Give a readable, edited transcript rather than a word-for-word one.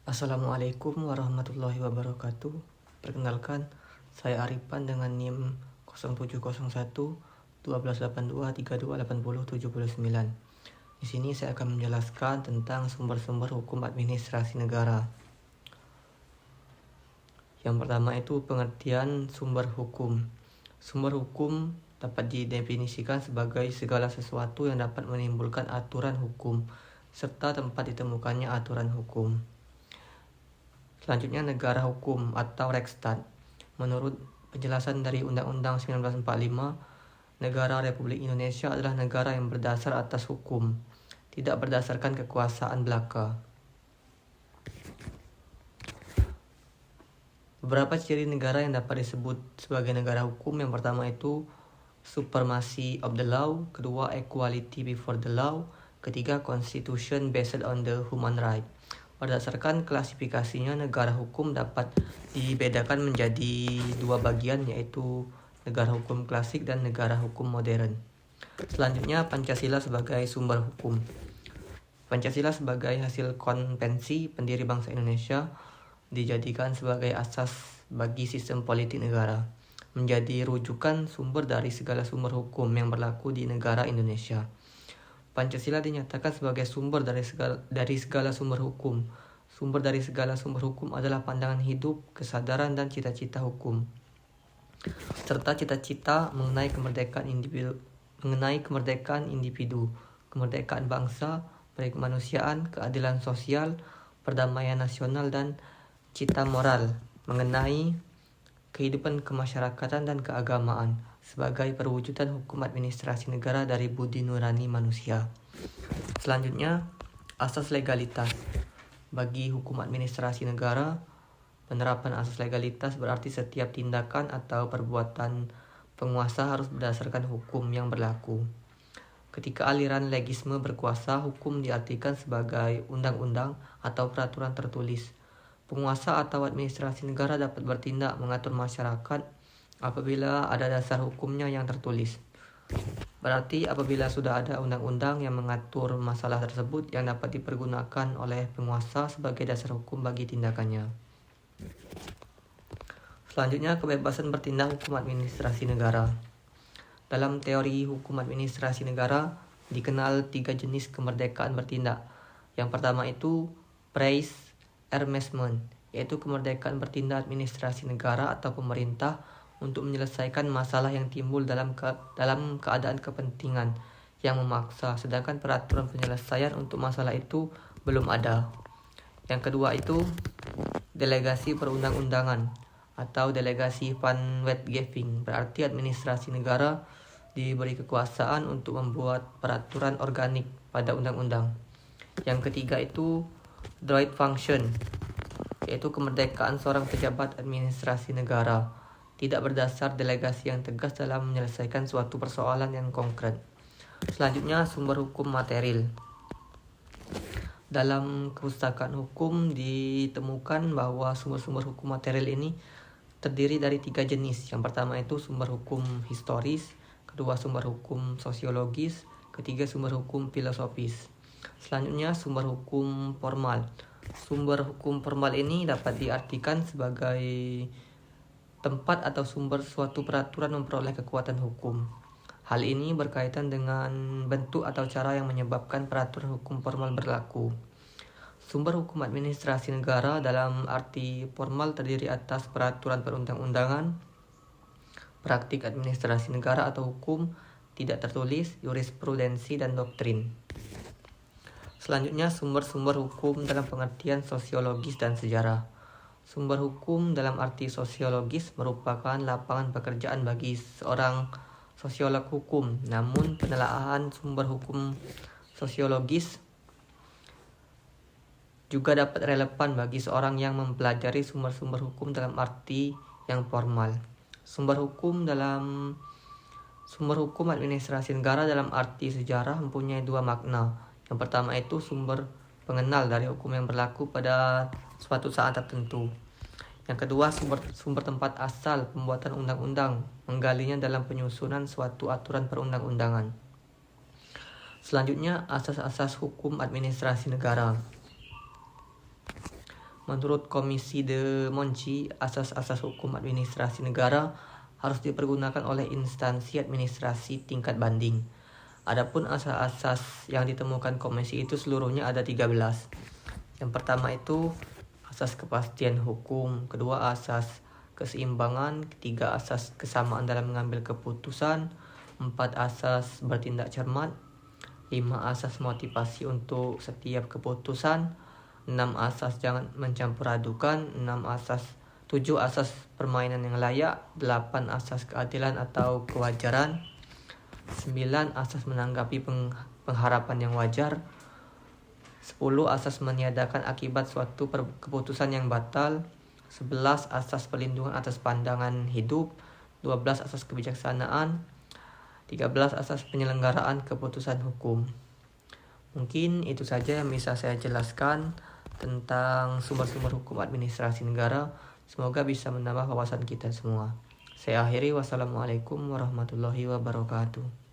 Assalamualaikum warahmatullahi wabarakatuh. Perkenalkan, saya Aripan dengan NIM 0701 1282 32 80 79. Di sini saya akan menjelaskan tentang sumber-sumber hukum administrasi negara. Yang pertama itu pengertian sumber hukum. Sumber hukum dapat didefinisikan sebagai segala sesuatu yang dapat menimbulkan aturan hukum serta tempat ditemukannya aturan hukum. Selanjutnya negara hukum atau Rechtsstaat. Menurut penjelasan dari Undang-Undang 1945, negara Republik Indonesia adalah negara yang berdasar atas hukum, tidak berdasarkan kekuasaan belaka. Beberapa ciri negara yang dapat disebut sebagai negara hukum. Yang pertama itu supremacy of the law, kedua equality before the law, ketiga constitution based on the human right. Berdasarkan klasifikasinya, negara hukum dapat dibedakan menjadi dua bagian, yaitu negara hukum klasik dan negara hukum modern. Selanjutnya, Pancasila sebagai sumber hukum. Pancasila sebagai hasil konvensi pendiri bangsa Indonesia dijadikan sebagai asas bagi sistem politik negara, menjadi rujukan sumber dari segala sumber hukum yang berlaku di negara Indonesia. Pancasila dinyatakan sebagai sumber dari segala sumber hukum. Sumber dari segala sumber hukum adalah pandangan hidup, kesadaran, dan cita-cita hukum, serta cita-cita mengenai kemerdekaan individu, kemerdekaan bangsa, kemanusiaan, keadilan sosial, perdamaian nasional, dan cita moral mengenai kehidupan kemasyarakatan dan keagamaan sebagai perwujudan hukum administrasi negara dari budi nurani manusia. Selanjutnya, asas legalitas. Bagi hukum administrasi negara, penerapan asas legalitas berarti setiap tindakan atau perbuatan penguasa harus berdasarkan hukum yang berlaku. Ketika aliran legisme berkuasa, hukum diartikan sebagai undang-undang atau peraturan tertulis. Penguasa atau administrasi negara dapat bertindak mengatur masyarakat apabila ada dasar hukumnya yang tertulis. Berarti apabila sudah ada undang-undang yang mengatur masalah tersebut yang dapat dipergunakan oleh penguasa sebagai dasar hukum bagi tindakannya. Selanjutnya, kebebasan bertindak hukum administrasi negara. Dalam teori hukum administrasi negara dikenal 3 jenis kemerdekaan bertindak. Yang pertama itu praise Ermesment, yaitu kemerdekaan bertindak administrasi negara atau pemerintah untuk menyelesaikan masalah yang timbul dalam keadaan kepentingan yang memaksa, sedangkan peraturan penyelesaian untuk masalah itu belum ada. Yang kedua itu delegasi perundang-undangan atau delegasi van wetgeving, berarti administrasi negara diberi kekuasaan untuk membuat peraturan organik pada undang-undang. Yang ketiga itu droit function, yaitu kemerdekaan seorang pejabat administrasi negara, tidak berdasar delegasi yang tegas dalam menyelesaikan suatu persoalan yang konkret. Selanjutnya, sumber hukum material. Dalam kepustakaan hukum ditemukan bahwa sumber-sumber hukum material ini terdiri dari 3 jenis. Yang pertama itu sumber hukum historis, kedua sumber hukum sosiologis, ketiga sumber hukum filosofis. Selanjutnya, sumber hukum formal. Sumber hukum formal ini dapat diartikan sebagai tempat atau sumber suatu peraturan memperoleh kekuatan hukum. Hal ini berkaitan dengan bentuk atau cara yang menyebabkan peraturan hukum formal berlaku. Sumber hukum administrasi negara dalam arti formal terdiri atas peraturan perundang-undangan, praktik administrasi negara atau hukum tidak tertulis, jurisprudensi, dan doktrin. Selanjutnya, sumber-sumber hukum dalam pengertian sosiologis dan sejarah. Sumber hukum dalam arti sosiologis merupakan lapangan pekerjaan bagi seorang sosiolog hukum. Namun, penelaahan sumber hukum sosiologis juga dapat relevan bagi seorang yang mempelajari sumber-sumber hukum dalam arti yang formal. Sumber hukum administrasi negara dalam arti sejarah mempunyai 2 makna. Yang pertama itu sumber pengenal dari hukum yang berlaku pada suatu saat tertentu. Yang kedua, sumber tempat asal pembuatan undang-undang, menggalinya dalam penyusunan suatu aturan perundang-undangan. Selanjutnya, asas-asas hukum administrasi negara. Menurut Komisi de Monci, asas-asas hukum administrasi negara harus dipergunakan oleh instansi administrasi tingkat banding. Adapun asas-asas yang ditemukan komisi itu seluruhnya ada 13. Yang pertama itu asas kepastian hukum, kedua asas keseimbangan, ketiga asas kesamaan dalam mengambil keputusan, 4 asas bertindak cermat, 5 asas motivasi untuk setiap keputusan, 6 asas jangan mencampur adukan, 7 asas permainan yang layak, 8 asas keadilan atau kewajaran, 9 asas menanggapi pengharapan yang wajar, 10 asas meniadakan akibat suatu keputusan yang batal, 11 asas perlindungan atas pandangan hidup, 12 asas kebijaksanaan, 13 asas penyelenggaraan keputusan hukum. Mungkin itu saja yang bisa saya jelaskan tentang sumber-sumber hukum administrasi negara. Semoga bisa menambah wawasan kita semua. Saya akhiri, wassalamualaikum warahmatullahi wabarakatuh.